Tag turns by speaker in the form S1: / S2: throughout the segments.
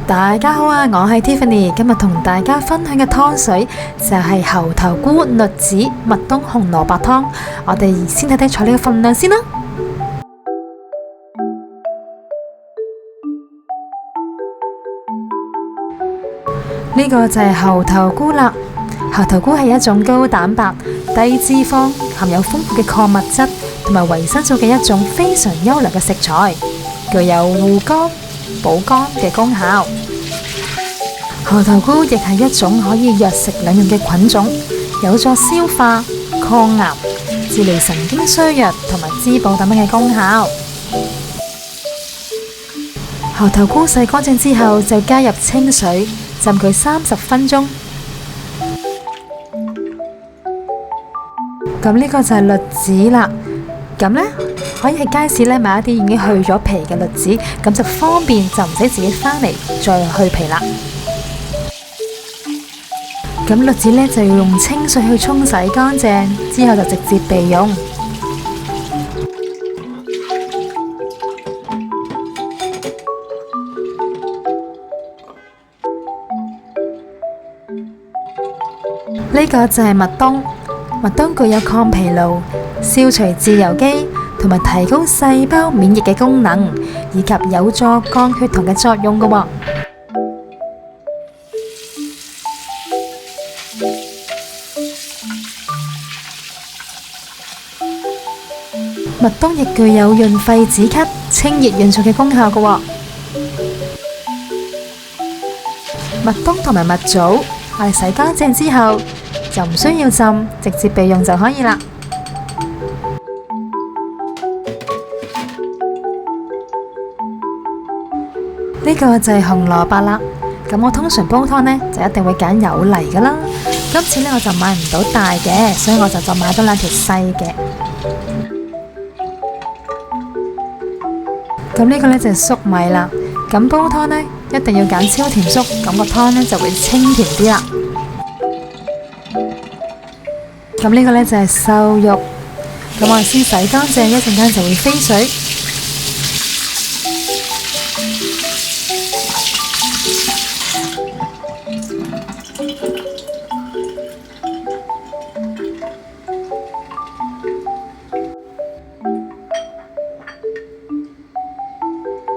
S1: 大家好啊，我係 Tiffany， 今日同大家分享嘅湯水就係猴頭菇、栗子、麥冬、紅蘿蔔湯。我哋先睇睇材料嘅份量先啦。呢個就係猴頭菇啦。猴頭菇係一種高蛋白、低脂肪、含有豐富嘅礦物質同埋維生素嘅一種非常優良嘅食材，具有護肝、補肝嘅功效。猴頭菇亦係一種可以藥食兩用嘅菌種，有助消化、抗癌、治療神經衰弱同埋滋補等等嘅功效。猴頭菇洗乾淨之後，就加入清水浸佢30分鐘。咁呢個就係栗子啦。咁呢，可以喺街市買一啲已經去咗皮嘅栗子，咁就方便，就唔使自己返嚟再去皮啦。咁栗子呢，就要用清水去沖洗乾淨，之後就直接備用。呢個就係麥冬，麥冬具有抗疲勞、消除自由基同埋提高細胞免疫嘅功能，以及有助降血糖嘅作用㗎喎。麥冬亦具有潤肺止咳、清熱潤燥嘅功效㗎喎。麥冬同埋麥棗，我哋洗乾淨之後就唔需要浸，直接備用就可以啦。呢個就係紅蘿蔔啦。咁我通常煲湯呢，就一定會揀有泥噶啦。今次呢，我就買唔到大嘅，所以我就買咗2條細嘅。咁呢個呢，就係粟米啦。咁煲湯呢，一定要揀超甜粟，咁個湯呢就會清甜啲啦。咁呢個呢，就係瘦肉，咁我哋先洗乾淨，一陣間就會飛水。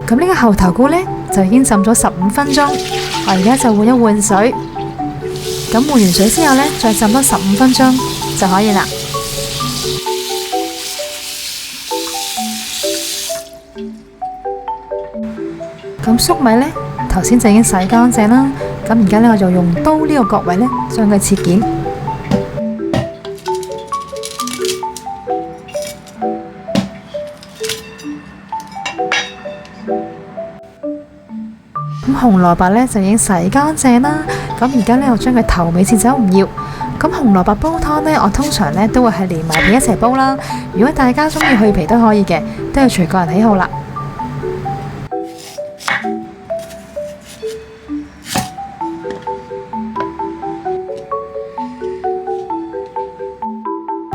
S1: 咁呢個猴頭菇呢，就已經浸咗15分鐘，我而家就換一換水。咁換完水之後呢，再浸多15分鐘就可以啦。咁粟米呢，頭先就已經洗乾淨啦。咁而家呢，我就用刀呢個角位呢，將佢切件。咁紅蘿蔔呢，就已經洗乾淨啦。咁而家呢，我將佢頭尾切走唔要。咁紅蘿蔔煲湯呢，我通常呢都會係連埋皮一齊煲啦。如果大家中意去皮都可以嘅，都係隨個人喜好啦。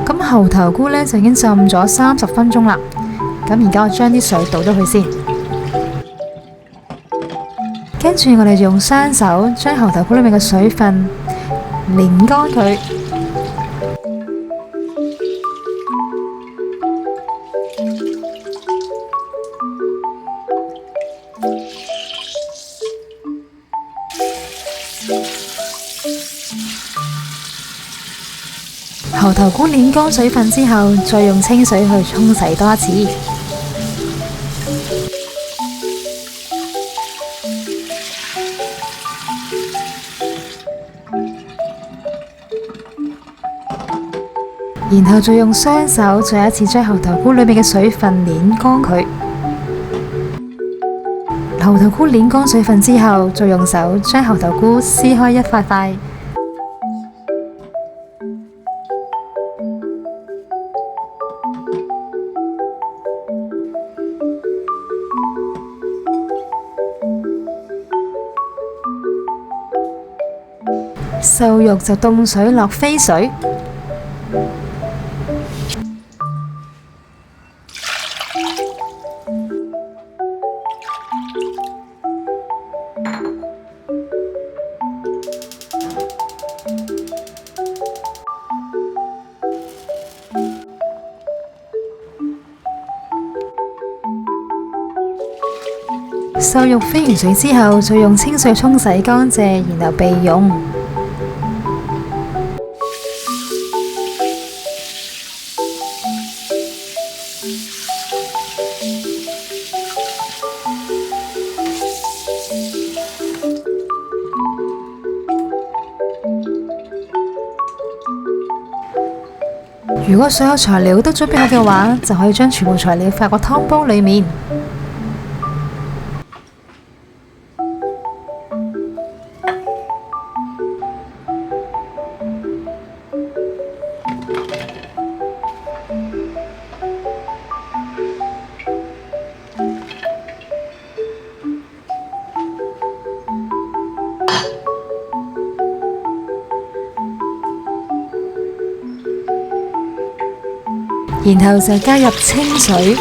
S1: 咁猴頭菇呢，就已經浸咗30分鐘啦。咁而家我將啲水倒咗佢先。跟住我哋用雙手將猴頭菇裏面嘅水分擰乾佢。猴頭菇擰乾水分之後，再用清水去沖洗多一次。然後再用雙手再一次將猴頭菇裏面嘅水分擰乾佢。猴頭菇擰乾水分之後，再用手將猴頭菇撕開一塊塊。瘦肉就凍水落飛水。瘦肉飛完水之後，再用清水沖洗乾淨，然後備用。如果所有材料都準備好嘅話，就可以將全部材料放入個湯煲裏面。然後就加入清水，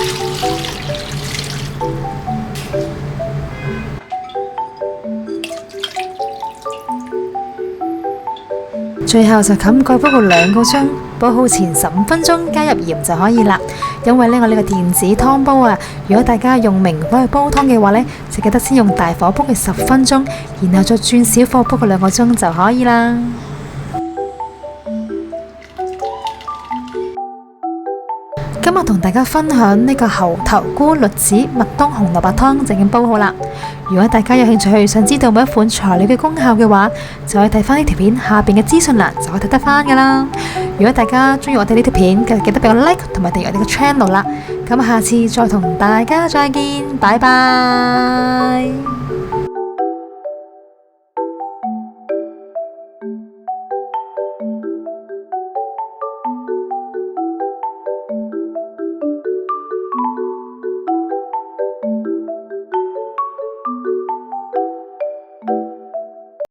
S1: 最後就冚蓋煲個2個鐘，煲好前15分鐘，加入鹽就可以啦。因為呢，我呢個電子湯煲啊，如果大家用明火去煲湯嘅話呢，就記得先用大火煲佢10分鐘，然後再轉小火煲個2個鐘就可以啦。今日同大家分享呢個猴頭菇栗子麥冬紅蘿蔔湯就已經煲好啦。如果大家有興趣想知道每一款材料嘅功效嘅話，就可以睇翻呢條片下邊嘅資訊欄就可以睇得翻噶啦。如果大家中意我哋呢條片，記得俾個 like 同埋訂閱我哋嘅 channel 啦。咁下次再同大家再見，拜拜。